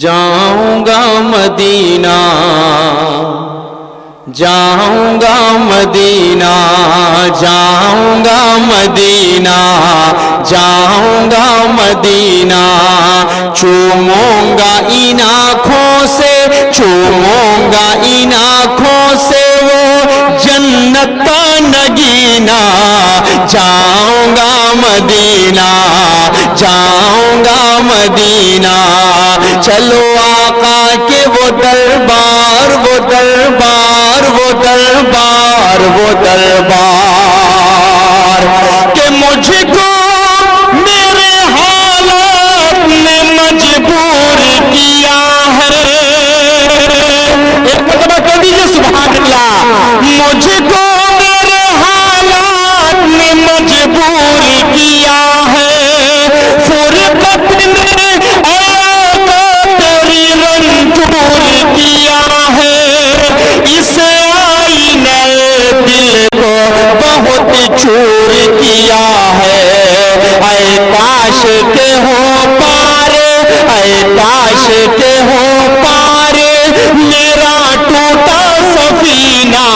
جاؤں گا مدینہ، جاؤں گا مدینہ، جاؤں گا مدینہ، جاؤں گا مدینہ، چوموں گا ان آنکھوں سے، چوموں گا ان آنکھوں سے وہ جنت کا نگینہ، جاؤں گا مدینہ، جاؤں گا مدینہ، چلو آقا کے وہ دربار، وہ دربار، وہ دربار، وہ دربار، کہ مجھ کو میرے حالات نے مجبور کیا ہے، ایک مرتبہ کہہ دیجیے سبحان اللہ، مجھ کو میرے حالات نے مجبور کیا ہے، فرقت نے تیری رنجور کیا ہے، اس آئینہ دل کو بہت چور کیا ہے، اے کاش کے ہو پارے، اے کاش کے ہو پارے میرا ٹوٹا سفینہ،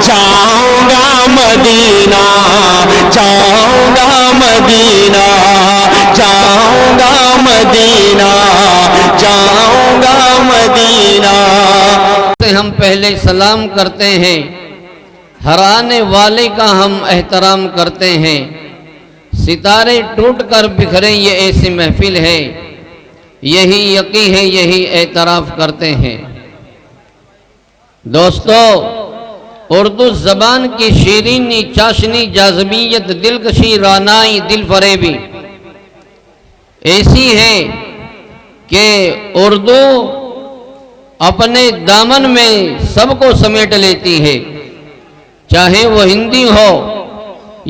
جاؤں گا مدینہ، جاؤں گا مدینہ، جاؤں گا مدینہ، جاؤں گا مدینہ۔ ہم پہلے سلام کرتے ہیں، ہر آنے والے کا ہم احترام کرتے ہیں، ستارے ٹوٹ کر بکھرے یہ ایسی محفل ہے، یہی یقین ہے، یہی اعتراف کرتے ہیں۔ دوستو، اردو زبان کی شیرینی، چاشنی، جاذبیت، دلکشی، رانائی، دل فریبی ایسی ہے کہ اردو اپنے دامن میں سب کو سمیٹ لیتی ہے، چاہے وہ ہندی ہو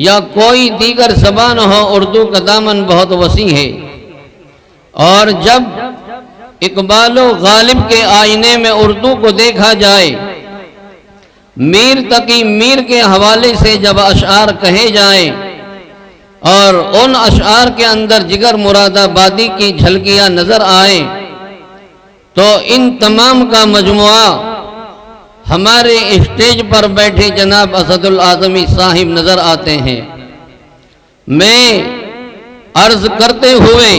یا کوئی دیگر زبان ہو، اردو کا دامن بہت وسیع ہے۔ اور جب اقبال و غالب کے آئینے میں اردو کو دیکھا جائے، میر تقی میر کے حوالے سے جب اشعار کہے جائیں اور ان اشعار کے اندر جگر مراد آبادی کی جھلکیاں نظر آئیں، تو ان تمام کا مجموعہ ہمارے اسٹیج پر بیٹھے جناب اسد الاعظمی صاحب نظر آتے ہیں۔ میں عرض کرتے ہوئے،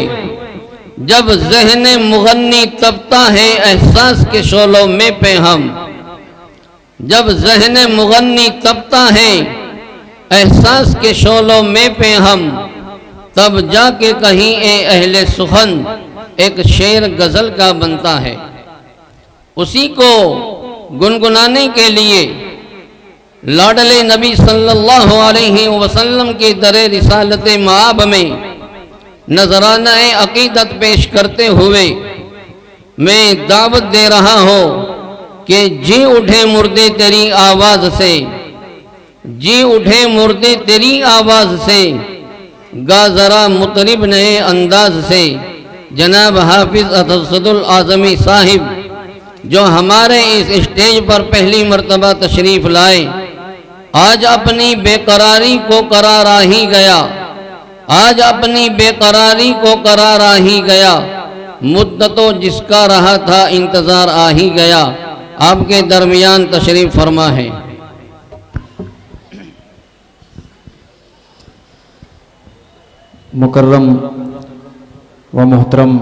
جب ذہن مغنی تپتا ہے احساس کے شعلوں میں پہ ہم، جب ذہن مغنی تپتا ہے احساس کے شعلوں میں پہ ہم، تب جا کے کہیں اے اہل سخن ایک شعر غزل کا بنتا ہے۔ اسی کو گنگنانے کے لیے لاڈلے نبی صلی اللہ علیہ وسلم کی در رسالت مآب میں نذرانہ عقیدت پیش کرتے ہوئے میں دعوت دے رہا ہوں کہ جی اٹھے مردے تیری آواز سے، جی اٹھے مردے تیری آواز سے، گا ذرا مطرب نئے انداز سے۔ جناب حافظ اسد الاعظمی صاحب جو ہمارے اس اسٹیج پر پہلی مرتبہ تشریف لائے، آج اپنی بے قراری کو قرار آ ہی گیا، آج اپنی بے قراری کو قرار آ ہی گیا، مدتوں جس کا رہا تھا انتظار آ ہی گیا۔ آپ کے درمیان تشریف فرما ہے۔ مکرم و محترم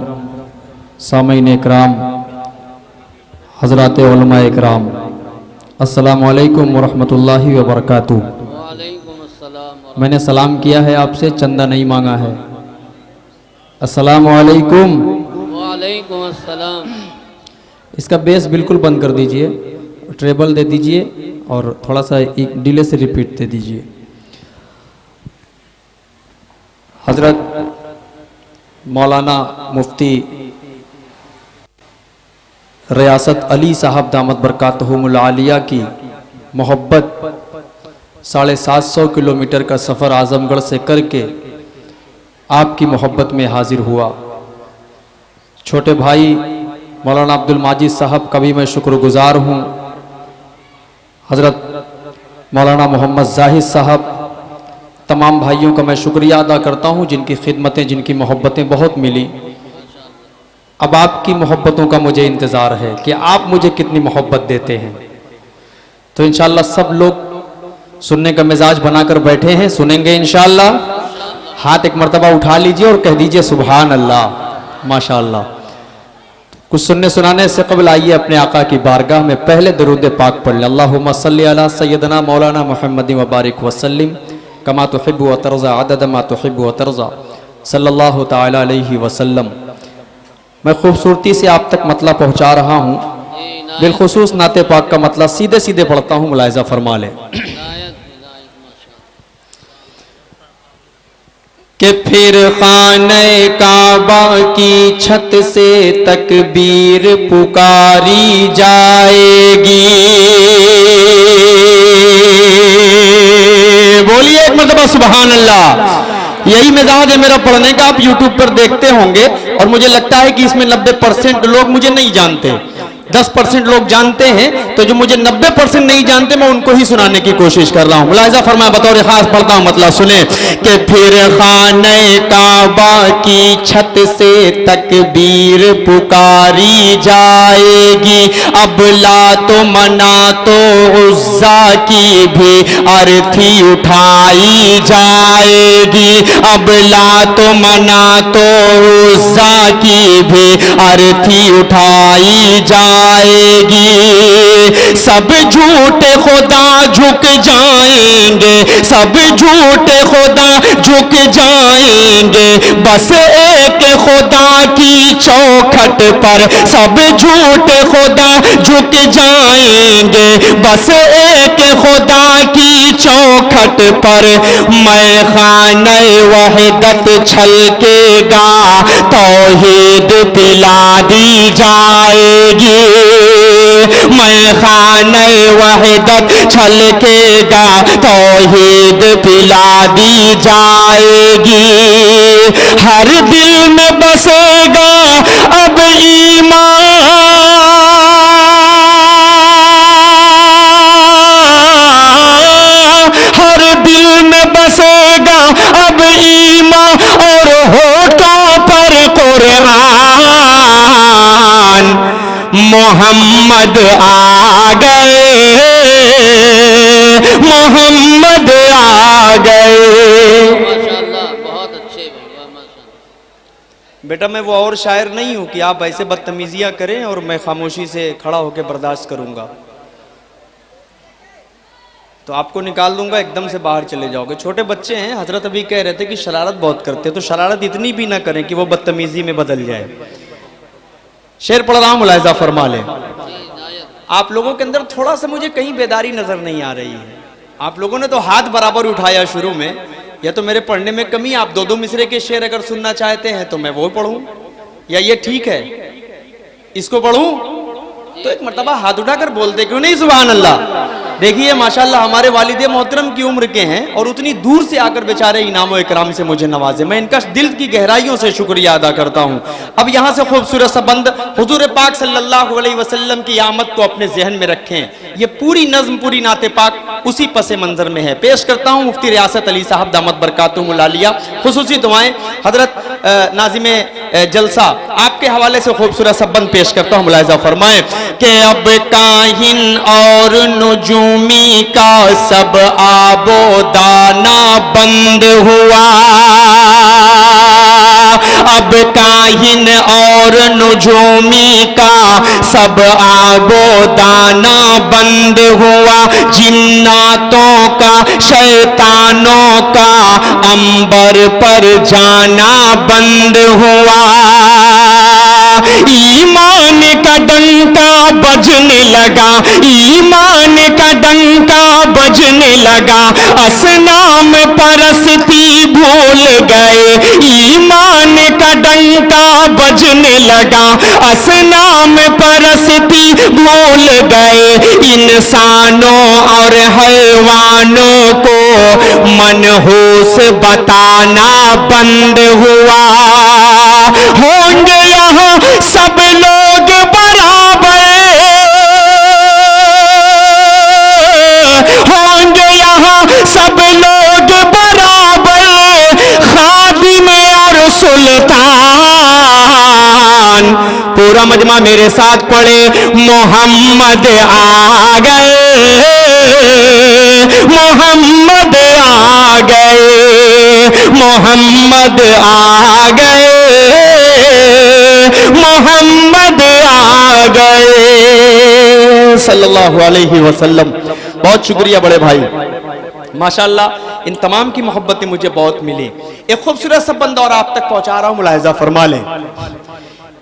سامعین اکرام، حضرات علماء اکرام، السلام علیکم ورحمۃ اللہ وبرکاتہ۔ وعلیکم السلام۔ میں نے سلام کیا ہے، آپ سے چندہ نہیں مانگا ہے۔ السلام علیکم۔ وعلیکم السلام۔ اس کا بیس بالکل بند کر دیجئے، ٹریبل دے دیجئے اور تھوڑا سا ایک ڈیلے سے ریپیٹ دے دیجئے۔ حضرت مولانا مفتی ریاست علی صاحب دامت برکاتہم العالیہ کی محبت 750 کلومیٹر کا سفر اعظم گڑھ سے کر کے آپ کی محبت میں حاضر ہوا۔ چھوٹے بھائی مولانا عبد الماجد صاحب کا بھی میں شکر گزار ہوں، حضرت مولانا محمد زاہد صاحب، تمام بھائیوں کا میں شکریہ ادا کرتا ہوں جن کی خدمتیں، جن کی محبتیں بہت ملی۔ اب آپ کی محبتوں کا مجھے انتظار ہے کہ آپ مجھے کتنی محبت دیتے ہیں. تو انشاءاللہ سب لوگ سننے کا مزاج بنا کر بیٹھے ہیں, سنیں گے انشاءاللہ. ہاتھ ایک مرتبہ اٹھا لیجئے اور کہہ دیجئے سبحان اللہ. ماشاءاللہ. کچھ سننے سنانے سے قبل آئیے اپنے آقا کی بارگاہ میں پہلے درود پاک پڑھ لیں. اللہم صلی علی سیدنا مولانا محمد وبارک وسلم کما تحب و ترضى عدد ما تحب و ترضى صلی اللہ تعالی علیہ وسلم. میں خوبصورتی سے آپ تک مطلب پہنچا رہا ہوں, بالخصوص نعت پاک کا مطلب سیدھے سیدھے پڑھتا ہوں, ملاحظہ فرما لیں. کہ پھر خانہ کعبہ کی چھت سے تکبیر پکاری جائے گی. بولیے ایک مرتبہ سبحان اللہ. یہی مزاج ہے میرا پڑھنے کا. آپ یوٹیوب پر دیکھتے ہوں گے اور مجھے لگتا ہے کہ اس میں 90% لوگ مجھے نہیں جانتے, 10% لوگ جانتے ہیں. تو جو مجھے 90% نہیں جانتے میں ان کو ہی سنانے کی کوشش کر رہا ہوں. ملاحظہ فرمائے, بطور خاص پڑھتا ہوں, مطلب سنیں. کہ پھر خانہ کعبہ کی چھت سے تکبیر پکاری جائے گی, اب لات و منات و عزا کی بھی ارتھی اٹھائی جائے گی, اب لات و منات و عزا کی بھی ارتھی اٹھائی جائے گی. سب جھوٹے خدا جھک جائیں گے, سب جھوٹے خدا جھک جائیں گے, بس ایک خدا کی چوکھٹ پر سب جھوٹے خدا جھک جائیں گے, بس ایک خدا کی چوکھٹ پر. میں خانہ وحدت چھلکے گا, توحید پلا دی جائے گی. میں خانہ وحدت چھلکے گا, توحید پلا دی جائے گی. ہر دل میں بسے گا اب ایمان, ہر دل میں بسے گا اب ایمان, اور ہونٹوں پر قرآن. محمد آ گئے, محمد آ گئے. بہت اچھے. بیٹا میں وہ اور شاعر نہیں ہوں کہ آپ ایسے بدتمیزیاں کریں اور میں خاموشی سے کھڑا ہو کے برداشت کروں گا. تو آپ کو نکال دوں گا, ایک دم سے باہر چلے جاؤ گے. چھوٹے بچے ہیں, حضرت ابھی کہہ رہے تھے کہ شرارت بہت کرتے, تو شرارت اتنی بھی نہ کریں کہ وہ بدتمیزی میں بدل جائے. شعر پڑھ رہا ہوں, ملاحظہ فرما لیں. آپ لوگوں کے اندر تھوڑا سا مجھے کہیں بیداری نظر نہیں آ رہی ہے. آپ لوگوں نے تو ہاتھ برابر اٹھایا شروع میں, یا تو میرے پڑھنے میں کمی. آپ دو مصرے کے شعر اگر سننا چاہتے ہیں تو میں وہ پڑھوں, یا یہ ٹھیک ہے اس کو پڑھوں؟ تو ایک مرتبہ ہاتھ اٹھا کر بولتے کیوں نہیں سبحان اللہ. دیکھیے ماشاءاللہ ہمارے والد محترم کی عمر کے ہیں اور اتنی دور سے آ کر بیچارے انعام و اکرام سے مجھے نوازے. میں ان کا دل کی گہرائیوں سے شکریہ ادا کرتا ہوں. اب یہاں سے خوبصورت سا بند حضور پاک صلی اللہ علیہ وسلم کی آمد کو اپنے ذہن میں رکھیں. یہ پوری نظم, پوری نعت پاک اسی پس منظر میں ہے. پیش کرتا ہوں مفتی ریاست علی صاحب دامت برکاتہم العالیہ. خصوصی دعائیں حضرت ناظم جلسہ آپ کے حوالے سے خوبصورت سا بند پیش کرتا ہوں, ملاحظہ فرمائیں. کہ اب کاہن اور نجومی کا سب آب و دانہ بند ہوا, اب کاہن اور نجومی کا سب آب و دانہ بند ہوا. جناتوں کا شیطانوں کا انبر پر جانا بند ہوا. ایمان کا ڈنکا بجنے لگا, ایمان کا ڈنکا بجنے لگا, اصنام پرستی بھول گئے. ایمان کا ڈنکا بجنے لگا, اصنام پرستی بھول گئے. انسانوں اور حیوانوں کو منحوس بتانا بند ہوا. ہوں گے یہاں سب لوگ برابر, ہوں گے یہاں سب لوگ برابر, خادم اور سلطان. पूरा मजमा मेरे साथ पढ़े, मोहम्मद आ गए, मोहम्मद आ गए, मोहम्मद आ गए, मोहम्मद आ गए सल्लल्लाहु अलैहि वसल्लम। बहुत शुक्रिया बड़े भाई, माशाअल्लाह इन तमाम की मोहब्बतें मुझे बहुत मिली। एक खूबसूरत सा बंदा और आप तक पहुंचा रहा हूं, मुलाहिजा फरमा लें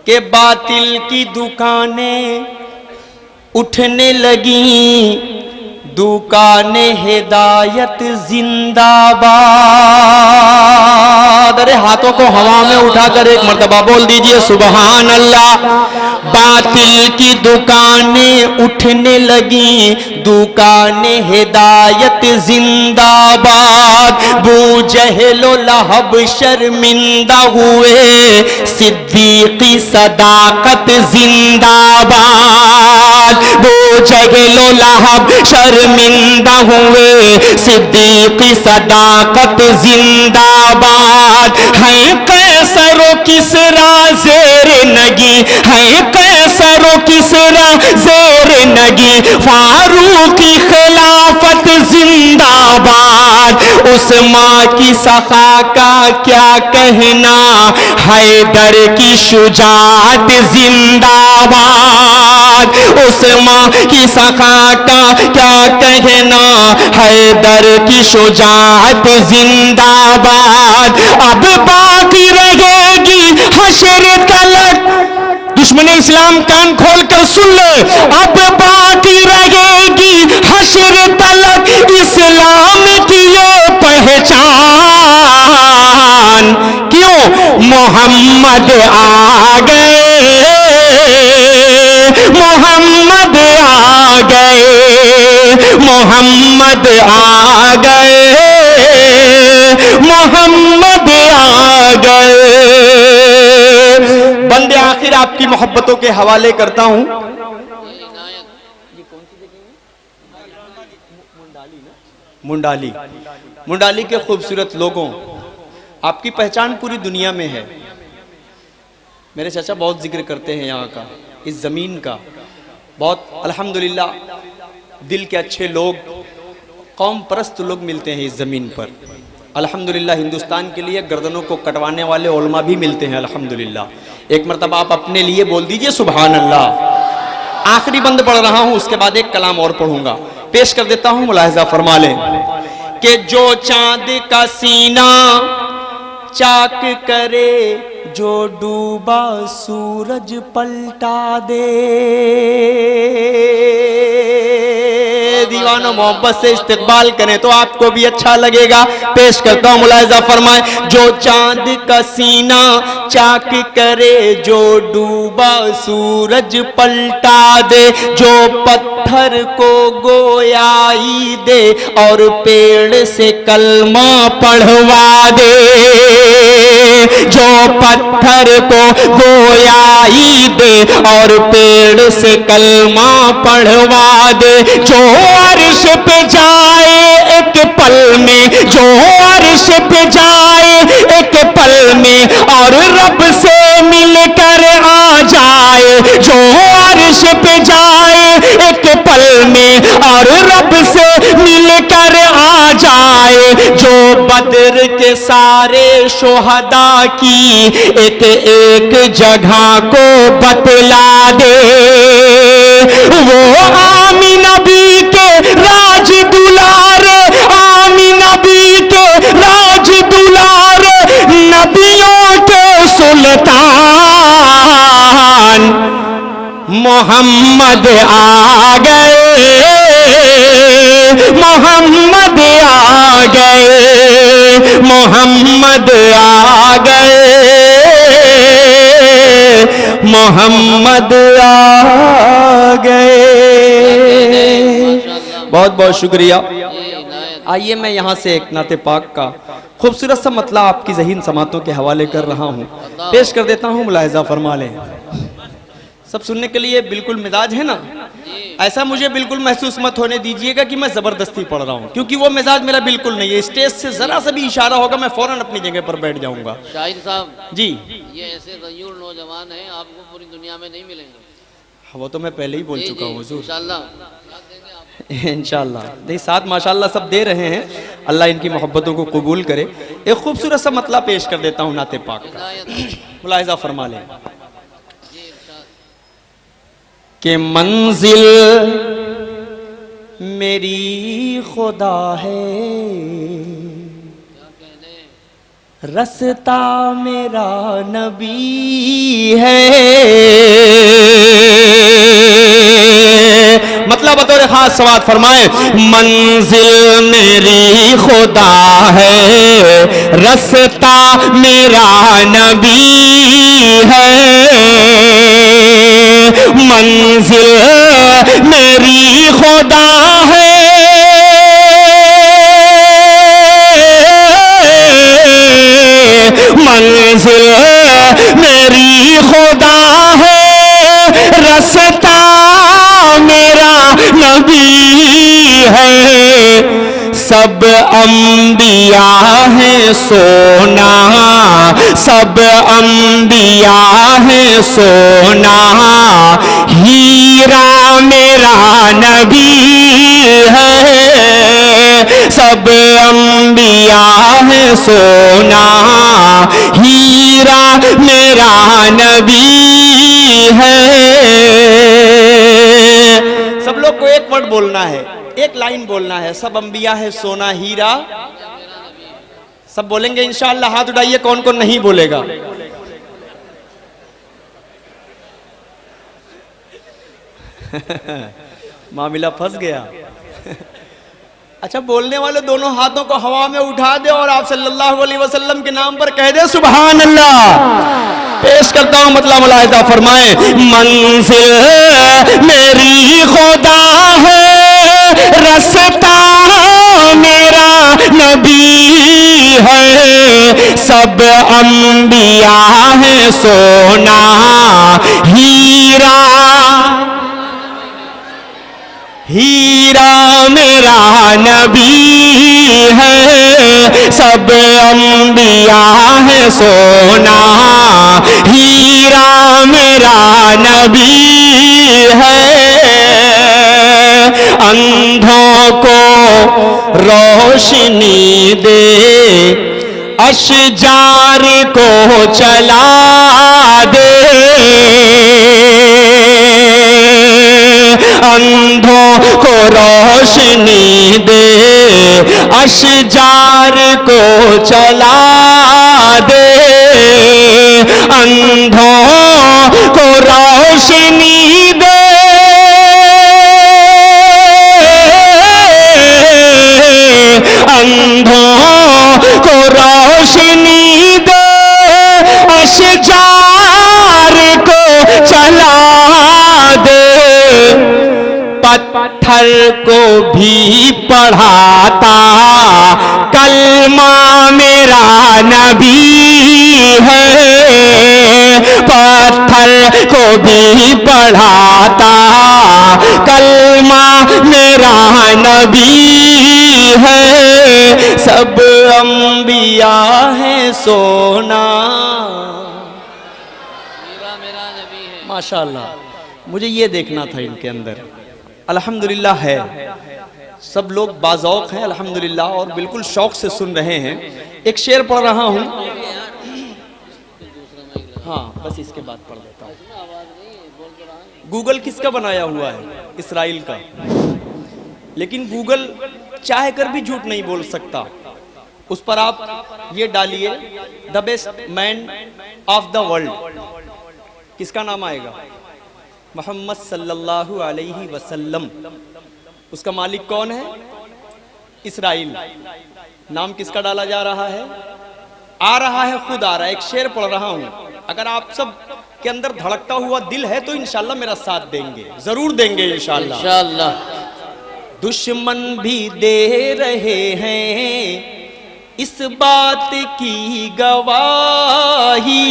कि बातिल की दुकानें उठने लगी, दुकाने हिदायत जिंदाबाद। अरे हाथों को हवा में उठाकर एक मर्तबा बोल दीजिए सुबहान अल्लाह। बातिल की दुकानें उठने लगी, दुकाने हिदायत जिंदाबाद। बू जहलो लहब शर्मिंदा हुए, सिद्दीकी सदाकत जिंदाबाद। बू जहलो लहब शर्मिंदा हुए, सिद्दीकी सदाकत जिंदाबाद। है कैसरो किसरा ज़ेर नगी, है कैसरो किसरा ज़ेर नगी, फारूकी खिलाफत जिंदाबाद। उस्मा की सखा का क्या कहना, हैदर की शुजाअत जिंदाबाद। उस्मा की सखा का क्या कहना, हैदर की शुजाअत जिंदाबाद। अब बाकी रहेगी हशर तलक, दुश्मन इस्लाम कान खोल कर सुन ले, अब बाकी रहेगी हशर तलक इस्लाम की ये पहचान। क्यों? मोहम्मद आ गए, मोहम्मद आ गए, मोहम्मद आ गए, मोहम्मद आ गए। बंदे आखिर आपकी मोहब्बतों के हवाले करता हूं। मुंडाली, मुंडाली के खूबसूरत लोगों, आपकी पहचान पूरी दुनिया में है। मेरे चाचा बहुत जिक्र करते हैं यहाँ का, इस ज़मीन का। बहुत अल्हम्दुलिल्लाह दिल के अच्छे लोग, कौम परस्त लोग मिलते हैं इस ज़मीन पर। अल्हम्दुलिल्लाह हिंदुस्तान के लिए गर्दनों को कटवाने वाले उलमा भी मिलते हैं अल्हम्दुलिल्लाह। एक मरतबा आप अपने लिए बोल दीजिए सुभान अल्लाह। आखिरी बंद पढ़ रहा हूँ, उसके बाद एक कलाम और पढ़ूंगा, पेश कर देता हूँ, मुलाहिजा फरमा लें कि जो चांद का सीना चाक करे, जो डूबा सूरज पलटा दे। दीवानों मोहब्बत से इस्तेक़बाल करें तो आपको भी अच्छा लगेगा। पेश करता हूँ, मुलाहिजा फरमाएं। जो चांद का सीना चाक करे, जो डूबा सूरज पलटा दे, जो पत्थर को गोयाई दे और पेड़ से कलमा पढ़वा दे। जो पत्थर को गोयाई दे और पेड़ से कलमा पढ़वा दे। जो अर्श पे जाए एक पल में, जो अर्श पे जाए एक पल में और रब से मिलकर आ जाए। जो अर्श पे जाए एक पल में और रब से मिलकर आ जाए। जो बद्र के सारे शुहदा की एक एक जगह को बतला दे। वो आमीना बी के राज दुलारे, आमीना बी के राज दुलारे, नबियों के सुल्तान मोहम्मद आ गए, मोहम्मद आ गए, मोहम्मद आ गए, मोहम्मद आ गए। बहुत बहुत शुक्रिया। आइए मैं यहाँ से एक नाते पाक का खूबसूरत सा मतला आपकी ज़हीन समातों के हवाले कर रहा हूँ, पेश कर देता हूँ, मुलाहिजा फरमा लें। सब सुनने के लिए बिल्कुल मिजाज है ना। ایسا مجھے بالکل محسوس مت ہونے دیجئے گا کہ میں زبردستی پڑھ رہا ہوں، کیونکہ وہ مزاج میرا بالکل نہیں ہے. اسٹیج سے ذرا سا بھی اشارہ ہوگا میں فوراً اپنی جگہ پر بیٹھ جاؤں گا. شاہد صاحب جی یہ ایسے غیور نوجوان ہیں آپ کو پوری دنیا میں نہیں ملیں گے. وہ تو میں پہلے ہی بول چکا ہوں حضور. انشاءاللہ انشاءاللہ. نہیں ساتھ ماشاءاللہ سب دے رہے ہیں، اللہ ان کی محبتوں کو قبول کرے. ایک خوبصورت سا مطلب پیش کر دیتا ہوں نعت پاک کا، ملاحظہ فرما لیں کہ منزل میری خدا ہے، رستہ میرا نبی ہے. مطلب بطور خاص سواد فرمائے، منزل میری خدا ہے، رستہ میرا نبی ہے. منزل میری خدا ہے، منزل میری خدا ہے، رستہ میرا نبی ہے. سب انبیاء ہیں سونا، سب انبیاء ہیں سونا، ہیرا میرا نبی ہے. سب انبیاء ہیں سونا، ہیرا میرا نبی ہے. سب لوگ کو ایک ورڈ بولنا ہے، ایک لائن بولنا ہے، سب انبیاء ہے سونا ہیرا. سب بولیں گے انشاءاللہ. ہاتھ اٹھائیے کون کون نہیں بولے گا. معاملہ پھنس گیا. اچھا بولنے والے دونوں ہاتھوں کو ہوا میں اٹھا دے اور آپ صلی اللہ علیہ وسلم کے نام پر کہہ دے سبحان اللہ. پیش کرتا ہوں مطلب ملاحظہ فرمائیں، منزل میری خدا ہے، رستہ میرا نبی ہے. سب انبیاء ہیں سونا ہیرا، ہیرا میرا نبی ہے. سب انبیاء ہیں سونا، ہیرا میرا نبی ہے. اندھوں کو روشنی دے، اشجار کو چلا دے. اندھوں کو روشنی دے، اشجار کو چلا دے. اندھوں کو روشنی دے، اندھوں کو روشنی دے، اشجار کو چلا دے. پتھر کو بھی پڑھاتا کلمہ میرا نبی ہے. پتھر کو بھی پڑھاتا کلمہ میرا نبی ہے. سب انبیاء ہیں سونا. ماشاءاللہ مجھے یہ دیکھنا تھا ان کے اندر. الحمدللہ ہے، سب لوگ باذوق ہیں الحمدللہ اور بالکل شوق سے سن رہے ہیں. ایک شعر پڑھ رہا ہوں، ہاں بس اس کے بعد پڑھ دیتا ہوں. گوگل کس کا بنایا ہوا ہے؟ اسرائیل کا. لیکن گوگل چاہ کر بھی جھوٹ نہیں بول سکتا. اس پر آپ یہ ڈالیے the best man of the world, کس کا نام آئے گا؟ محمد صلی اللہ علیہ وسلم. اس کا مالک کون ہے؟ اسرائیل. نام کس کا ڈالا جا رہا ہے؟ آ رہا ہے، خود آ رہا ہے. ایک شعر پڑھ رہا ہوں، اگر آپ سب کے اندر دھڑکتا ہوا دل ہے تو انشاءاللہ میرا ساتھ دیں گے، ضرور دیں گے انشاءاللہ. انشاءاللہ. دشمن بھی دے رہے ہیں اس بات کی گواہی.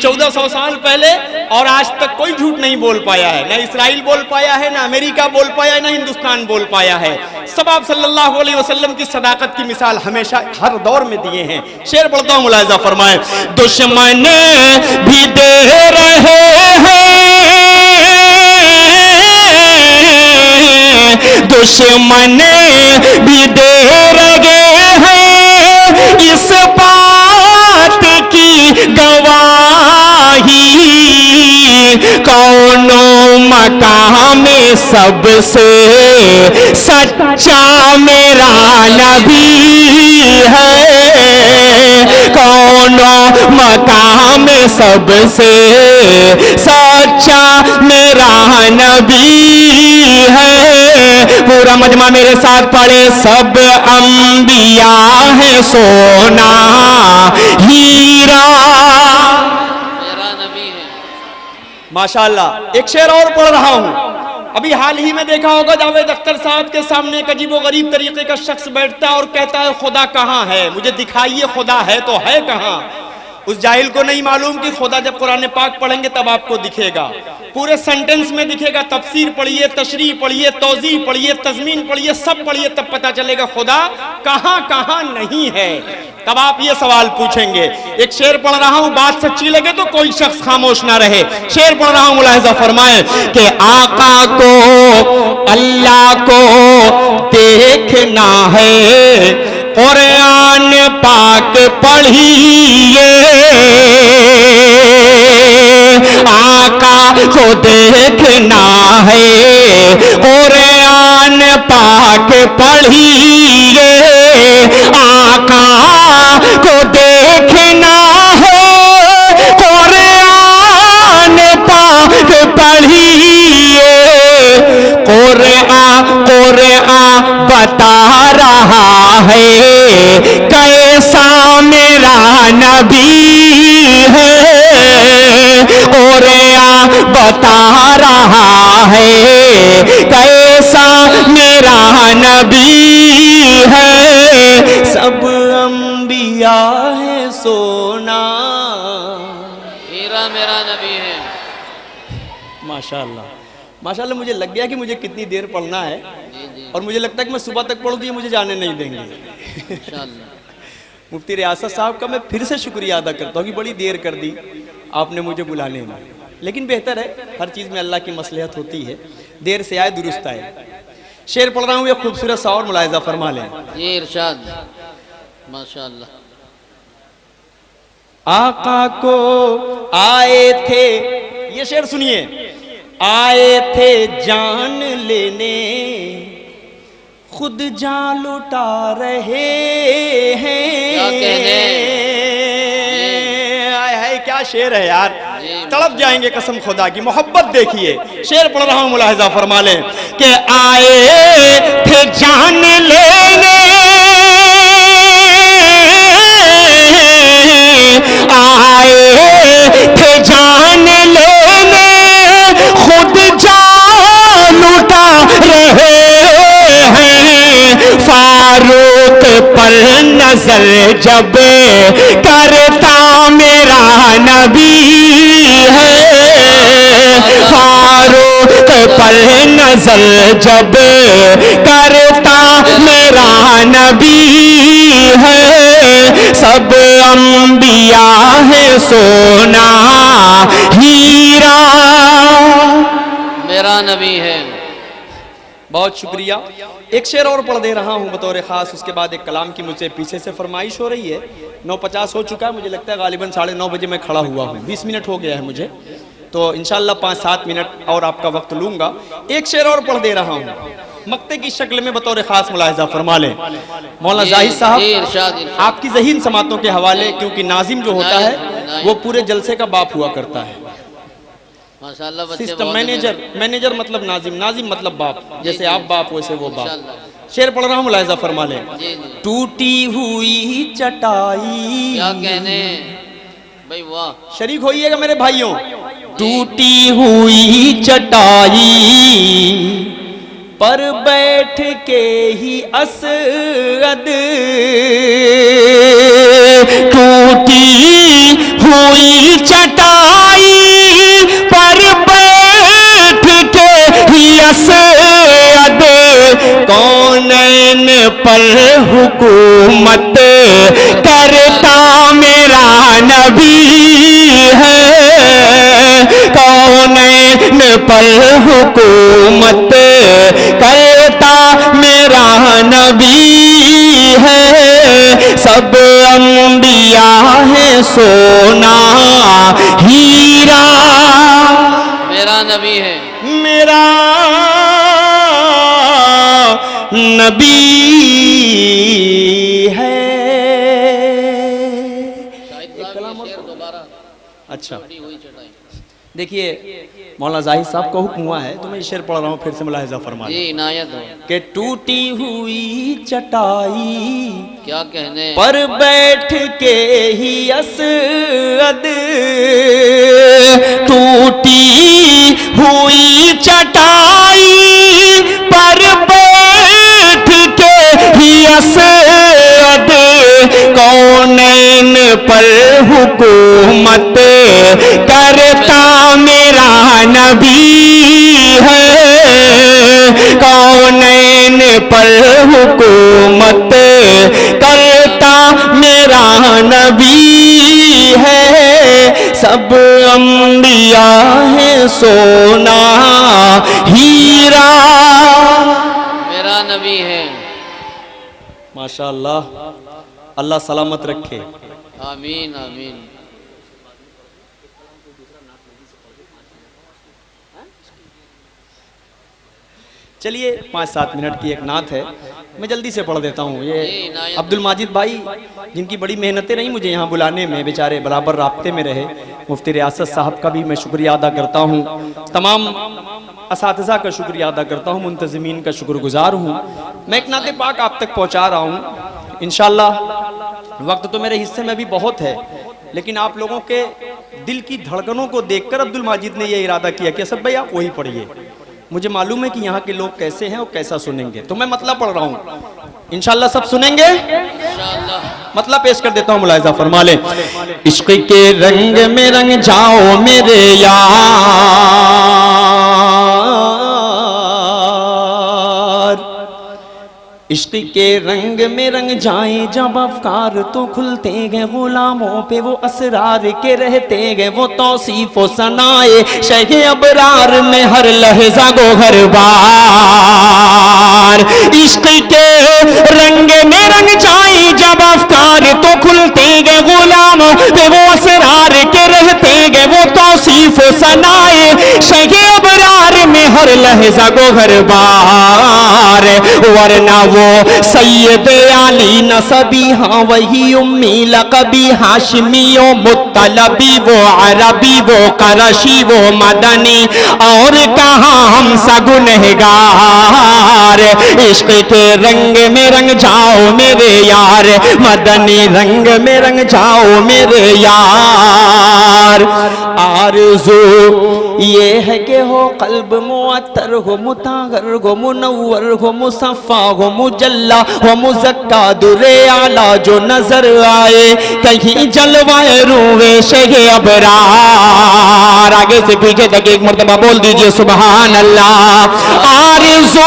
1400 سال پہلے और आज तक कोई झूठ नहीं बोल पाया है, ना इसराइल बोल पाया है, ना अमेरिका बोल पाया है, ना हिंदुस्तान बोल पाया है। सब आप सल्लल्लाहु अलैहि वसल्लम की सदाकत की मिसाल हमेशा हर दौर में दिए हैं। शेर पढ़ता हूं, मुलाहिजा फरमाए। दुश्मन भी दे रहे हैं, दुश्मन भी दे रहे हैं इस बात की गवाही, कौनो मकाम में सबसे सच्चा मेरा नबी है, कौनो मकाम में सबसे सच्चा मेरा नबी है। पूरा मजमा मेरे साथ पढ़े। सब अंबिया है सोना हीरा, मेरा नबी है। माशाअल्लाह। एक शेर और पढ़ रहा हूं। अभी हाल ही में देखा होगा जावेद अख्तर साहब के सामने एक अजीबो गरीब तरीके का शख्स बैठता है और कहता है खुदा कहाँ है, मुझे दिखाइए खुदा है तो है कहाँ। उस जाहिल को नहीं मालूम कि खुदा जब कुरान पाक पढ़ेंगे तब आपको दिखेगा, पूरे सेंटेंस में दिखेगा। तफसीर पढ़िए, तशरीह पढ़िए, तौज़ीह पढ़िए, तज़मीन पढ़िए, सब पढ़िए, तब पता चलेगा खुदा कहाँ कहाँ नहीं है। तब आप ये सवाल पूछेंगे। एक शेर पढ़ रहा हूं, बात सच्ची लगे तो कोई शख्स खामोश ना रहे। शेर पढ़ रहा हूं, मुलाहिजा फरमाए कि आका को अल्लाह को देखना है, कुरान पाक पढ़िए, आका को देखना है, कुरान पाक पढ़िए, आका को देखना है, कुरान पाक पढ़िए, कुरान बता रहा है कैसा मेरा नबी है, कुरान बता रहा है कैसा मेरा नबी है। सब अंबिया है सोना, हीरा मेरा नबी है। माशाअल्लाह माशाअल्लाह। मुझे लग गया कि मुझे कितनी देर पढ़ना है, और मुझे लगता है कि मैं सुबह तक पढ़ूँ तो ये मुझे जाने नहीं देंगे। इंशाअल्लाह। मुफ्ती रियासत साहब का मैं फिर से शुक्रिया अदा करता हूँ कि बड़ी देर कर दी आपने मुझे बुलाने में, लेकिन बेहतर है, हर चीज़ में अल्लाह की मसलहत होती है, देर से आए दुरुस्त आए। शेर पढ़ रहा हूँ, ये खूबसूरत सा और मुलाहिजा फरमा लें। ये इरशाद, माशाअल्लाह। आका को आए थे, ये शेर सुनिए, आए थे जान लेने, खुद जान लुटा रहे हैं। क्या कहने, है क्या शेर है यार, तड़प जाएंगे कसम खुदा की। मोहब्बत देखिए, शेर पढ़ रहा हूं, मुलाहिजा फरमा लें कि आए थे जान लेने, आए थे जान लेने, खुद जान लुटा रहे हैं। फारूक पर नजर जब करता मेरा नबी है, फारूक पर नजर जब करता मेरा नबी है। सब अंबिया है सोना हीरा, मेरा नबी है। बहुत शुक्रिया। एक शेर और पढ़ दे रहा हूँ बतौर ख़ास, उसके बाद एक कलाम की मुझसे पीछे से फरमाइश हो रही है। 9:50 हो चुका है, मुझे लगता है गालिबन 9:30 बजे मैं खड़ा हुआ हूँ, 20 मिनट हो गया है मुझे, तो इंशाल्लाह 5-7 मिनट और आपका वक्त लूँगा। एक शेर और पढ़ दे रहा हूँ, मक्ते की शक्ल में बतौर ख़ास मुलाहिजा फरमा लें। मौलाना जाहिद साहब आपकी ज़हीन समातों के हवाले, क्योंकि नाजिम जो होता है वो पूरे जलसे का बाप हुआ करता है। माशाअल्लाह। बच्चे सिस्टम बहुत मैनेजर, मैनेजर मतलब नाजिम, नाजिम मतलब बाप, जैसे जी, आप बाप वैसे वो बाप। इंशाअल्लाह। शेर पढ़ रहा हूँ, मुलाहिजा फरमा लें। जी जी। टूटी हुई चटाई, क्या कहने भाई, वाह। शरीक होइएगा मेरे भाइयों। टूटी हुई चटाई पर बैठ के ही असद, टूटी हुई चटाई कौनैन पर हुकूमत करता मेरा नबी है, कौनैन पर हुकूमत करता मेरा नबी है, सब अंबिया है सोना हीरा, मेरा नबी है, मेरा नबी है। अच्छा देखिए मौलाना जाहिद साहब का हुक्म हुआ है तो मैं शेर पढ़ रहा हूँ, फिर से मुलाहिजा फरमा जी इनायत हो। कि टूटी हुई चटाई क्या कहने पर बैठ के ही असद, टूटी हुई चटाई पर बैठ के ही असद, कौनैन पर हुकूमत करता मेरा नबी है, कौनैन पर हुकूमत करता मेरा नबी है, सब अंबिया है सोना हीरा, मेरा नबी है। माशाअल्लाह, अल्लाह सलामत रखे। आमीन आमीन। चलिए 5-7 मिनट की एक नात है, मैं जल्दी से पढ़ देता हूँ। ये अब्दुल माजिद भाई जिनकी बड़ी मेहनतें रही मुझे यहाँ बुलाने में, बेचारे बराबर राब्ते में रहे। मुफ्ती रियासत साहब का भी मैं शुक्रिया अदा करता हूँ, तमाम असातिज़ा का शुक्रिया अदा करता हूँ, मुंतज़मीन का शुक्रगुजार हूँ। मैं एक नाते पाक आप तक पहुँचा रहा हूँ इंशाअल्लाह। वक्त तो मेरे हिस्से में भी बहुत है, लेकिन आप लोगों के दिल की धड़कनों को देखकर अब्दुल माजिद ने यह इरादा किया कि असद भाई आप वही पढ़िए। मुझे मालूम है कि यहाँ के लोग कैसे हैं और कैसा सुनेंगे, तो मैं मतलब पढ़ रहा हूँ, इंशाअल्लाह सब सुनेंगे। मतलब पेश कर देता हूँ, मुलाहिजा फरमा ले। इश्क के रंग में रंग जाओ मेरे यार, इश्क के रंग में रंग जाए जब अफकार तो खुलते गए, गुलामों पे वो असरार के रहते गए, वो तौसीफ व सनाए शहे अबरार में हर लहजा गो हर बार। इश्क के रंग में रंग जाए जब अफकार तो खुलते गए, गुलामों पे वो असरार के रहते गए, वो तौसीफ व सनाए शहे अबरार में हर लहजा गो हर बार। वरना वो सैयद आली नसबी, हाँ वही उम्मी लकबी, हाशमी मुत्तलबी, वो अरबी वो करशी वो मदनी, और कहाँ हम सगुनहगार। इश्क के रंग में रंग जाओ मेरे यार, मदनी रंग में रंग जाओ मेरे यार। आरज़ू ये है कि हो कल्ब मुअत्तर हो, मुताहर हो, मुनव्वर हो, मुसफ़ा हो, मुजल्ला हो, मुज़क्का दुरे आला जो नजर आए, कहीं जलवाए रूहे शहे अबरार। आगे से पीछे तक एक मर्तबा बोल दीजिए सुभान अल्लाह। आरज़ू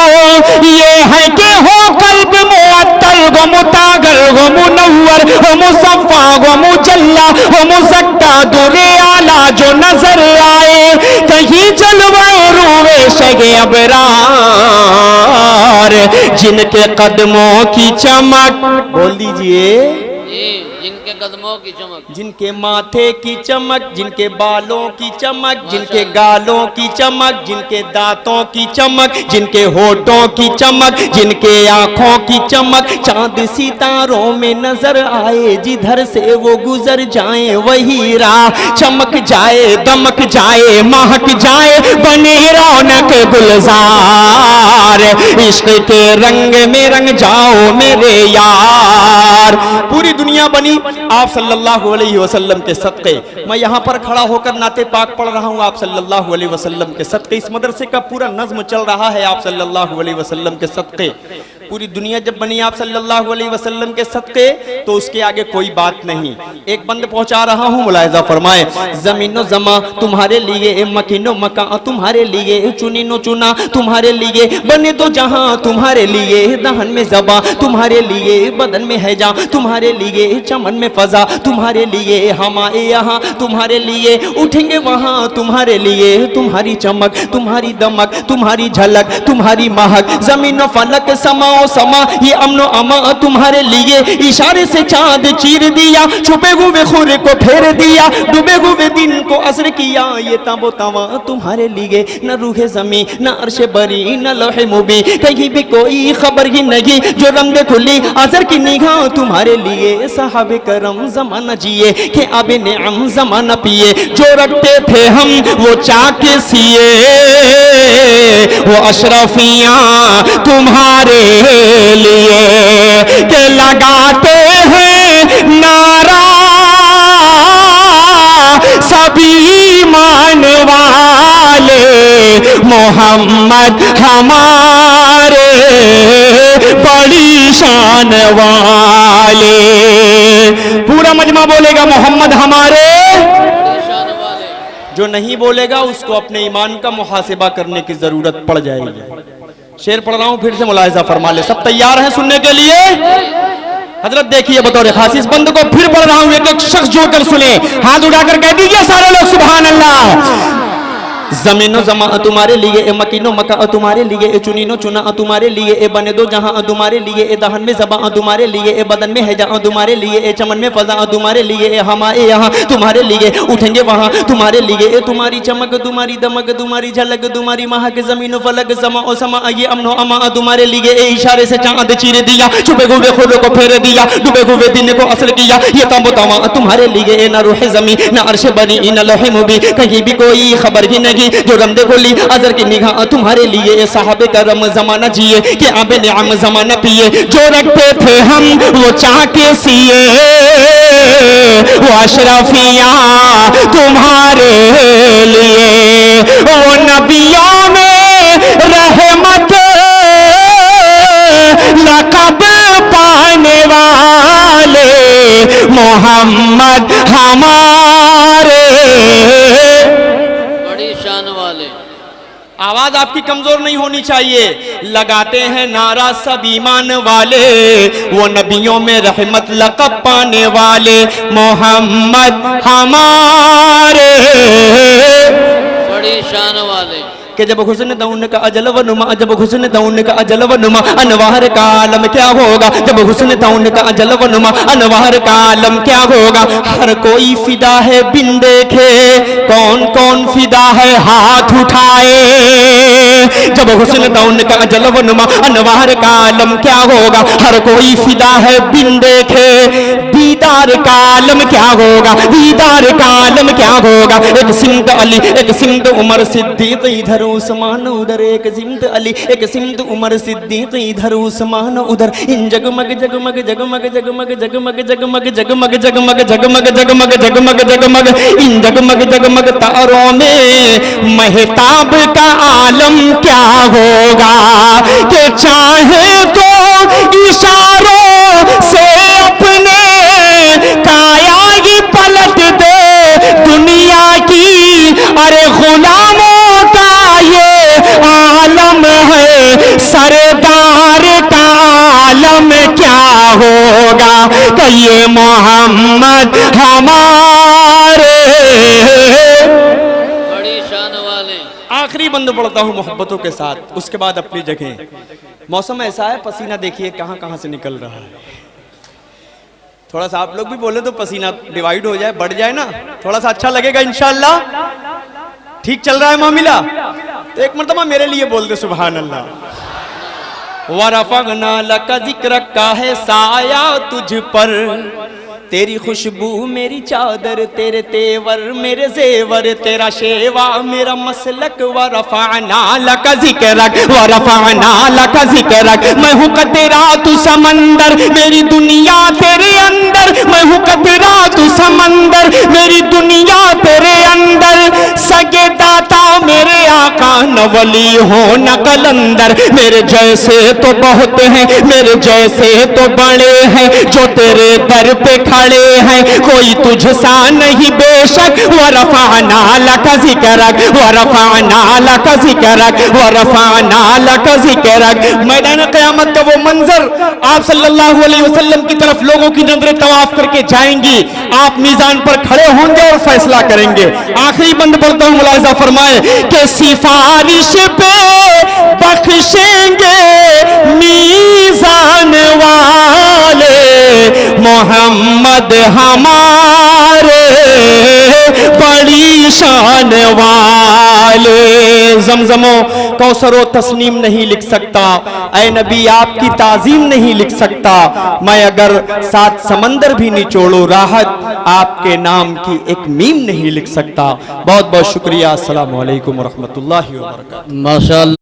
ये है कि हो कल्ब मुअत्तर हो, मुताहर हो, मुनव्वर हो, मुसफ़ा हो, मुजल्ला हो, मुज़क्का दुरे आला जो नजर आए, कहीं जलवाए रूहे शगे अबरार। जिनके कदमों की चमक, बोल दीजिए, जिनके कदमों की चमक, जिनके माथे की चमक, जिनके बालों की चमक, जिनके गालों की चमक, जिनके दांतों की चमक, जिनके होठों की चमक, जिनके आंखों की चमक, चांद सितारों में नजर आए, जिधर से वो गुजर जाए वही राह चमक जाए, दमक जाए, महक जाए, बने रौनक गुलजार। इश्क के रंग में रंग जाओ मेरे यार। पूरी दुनिया बनी आप सल्लल्लाहु अलैहि वसल्लम के सदक़े। मैं यहाँ पर खड़ा होकर नाते पाक पढ़ रहा हूँ आप सल्लल्लाहु अलैहि वसल्लम के सदक़े। इस मदरसे का पूरा नज़्म चल रहा है आप सल्लल्लाहु अलैहि वसल्लम के सदक़े। पूरी दुनिया जब बनी आप सल्लल्लाहु अलैहि वसल्लम के सदके, तो उसके आगे कोई बात नहीं। एक बंद पहुंचा रहा हूं, मुलाहिजा फरमाए। जमीनो जमा तुम्हारे लिए, मकीनो मका तुम्हारे लिए, चुनीनो चुना तुम्हारे लिए, बने तो जहां तुम्हारे लिए, दहन में ज़बा तुम्हारे लिए, बदन में हैजा तुम्हारे लिए, चमन में फजा तुम्हारे लिए, हम आए यहाँ तुम्हारे लिए, उठेंगे वहां तुम्हारे लिए, तुम्हारी चमक तुम्हारी दमक तुम्हारी झलक तुम्हारी महक, जमीन व फलक समाओ समा ये अमनो अमा तुम्हारे लिए, इशारे से चांद चीर दिया, छुपे हुए खुर को फेर दिया, डूबे हुए दिन को असर किया, ये ताबो तवा तुम्हारे लिए, न रूहे जमी न अर्श बरी न लौहे मुबी, कहीं भी कोई खबर ही नहीं, जो रंग खुली असर की निगाह तुम्हारे लिए, साहबे करम जमाना जिए कि अब नेम जमाना पिए, जो रखते थे हम वो चाके सिए, वो अशरफियां तुम्हारे लिए, के लगाते हैं नारा सभी मान वाले, मोहम्मद हमारे बड़ी शान वाले। पूरा मजमा बोलेगा मोहम्मद हमारे। जो नहीं बोलेगा उसको अपने ईमान का मुहासिबा करने की जरूरत पड़ जाएगी। शेर पढ़ रहा हूं, फिर से मुलाहिजा फरमा ले। सब तैयार हैं सुनने के लिए? हजरत देखिए बतौर खास इस बंद को फिर पढ़ रहा हूं, एक एक शख्स जोड़कर सुने, हाथ उठाकर कह दीजिए सारे लोग सुभान अल्लाह। जमीनो जमा तुम्हारे लिए, ए मकीनो मका तुम्हारे लिए, ए चुनीनो चुना तुम्हारे लिए, ए बने दो जहां तुम्हारे लिए, ए दहन में ज़बा तुम्हारे लिए, ए बदन में हैजा तुम्हारे लिए, ए चमन में फजा तुम्हारे लिए, ए हम आए यहाँ तुम्हारे लिए, उठेंगे वहां तुम्हारे लिए, ए तुम्हारी चमक तुम्हारी दमक तुम्हारी झलक तुम्हारी महक, जमीनो फलक समा ओ समा ये अमनो अमा तुम्हारे लिए, ए इशारे से चांद चीर दिया, छुपे हुए खुद को फेर दिया, डूबे हुए दिन को असर किया, ये तब तवा तुम्हारे लिए, ए न रूह जमी न अर्श बनी न लौह मुबी, कहीं भी कोई खबर ही नहीं, जो रमदे खोली अजर की निगाह तुम्हारे लिए, साहबे करम जमाना जिए कि आबे निअम जमाना पिए, जो रखते थे हम वो चाके सिए, वो अशरफियां तुम्हारे लिए, वो नबियों में रहमत लक़ब पाने वाले, मोहम्मद हमारे आवाज आपकी कमजोर नहीं होनी चाहिए। लगाते हैं नारा सब ईमान वाले, वो नबियों में रहमत लक़ब पाने वाले, मोहम्मद हमारे बड़ी शान वाले। कि जब हुस्न दौन का अजल व नुमा, जब हुस्न दौन का अजल व नुमा, अनवार का आलम क्या होगा, जब हुस्न दौन का अजल व नुमा, अनवार का आलम क्या होगा, हर कोई फिदा है बिन देखे, कौन कौन फिदा है हाथ उठाए, जब हुस्न दौन का अजल व नुमा, अनवार का आलम क्या होगा, हर कोई फिदा है बिन देखे, दीदार का आलम क्या होगा, दीदार का आलम क्या होगा, एक सिमत अली एक सिमत उमर सिद्दीक इधर उस्मान उधर, एक सिमत अली एक सिमत उमर सिद्दीक इधर उस्मान उधर, इन जगमग जगमग जगमग जगमग जगमग जगमग जगमग जगमग जगमग जगमग जगमग जगमग इन जगमग जगमग तारों में महताब का आलम क्या होगा, कि चाहे तो इशारों से अपने काया ही पलट दे दुनिया की, अरे गुलामों का ये आलम है, सरदार का आलम क्या होगा, कि ये मोहम्मद हमारे बड़ी शान वाले। आखिरी बंद पढ़ता हूँ मोहब्बतों के साथ, उसके बाद अपनी जगह। मौसम ऐसा है, पसीना देखिए कहाँ कहाँ से निकल रहा है। थोड़ा सा आप लोग भी बोले तो पसीना डिवाइड हो जाए, बढ़ जाए ना, थोड़ा सा अच्छा लगेगा इंशाअल्लाह। ठीक चल रहा है मामला, तो एक मरतबा मेरे लिए बोल दे सुभान अल्लाह। वरफ़अना लका ज़िक्रक का है साया तुझ पर, तेरी खुशबू मेरी चादर, तेरे तेवर मेरे जेवर, तेरा शेवा मेरा मसलक, व रफअना लक ज़िक्रक, व रफअना लक ज़िक्रक। मैं हूँ कतरा तू समंदर, मेरी दुनिया तेरे अंदर, मैं हूँ कतरा तू समंदर, मेरी दुनिया तेरे अंदर। सगे दाता मेरे आका, न वली हो न कलंदर, मेरे जैसे तो बहुत हैं, मेरे जैसे तो बड़े हैं, जो तेरे दर पे खड़े हैं, कोई तुझसा नहीं बेशक। व रफअना लक ज़िक्रक, व रफअना लक ज़िक्रक, व रफअना लक ज़िक्रक। मैदान क़यामत का वो मंजर, आप सल्लल्लाहु अलैहि वसल्लम की तरफ लोगों की नजरें तवाफ करके जाएंगी, आप मीज़ान पर खड़े होंगे और फैसला करेंगे। आखिरी बंद पढ़ता हूँ, मुलाहिज़ा फरमाए कि सिफारिश पे बख्शेंगे मीज़ान वाले, मोहम्मद हमारे बड़ी शान वाले। जमजमो कौसरो तस्नीम नहीं लिख सकता, ऐ नबी आपकी ताजीम नहीं लिख सकता, मैं अगर 7 समंदर भी निचोड़ू राहत आपके नाम की एक मीम नहीं लिख सकता। बहुत बहुत शुक्रिया। अस्सलामु अलैकुम व रहमतुल्लाहि व बरकातहू। माशाअल्लाह।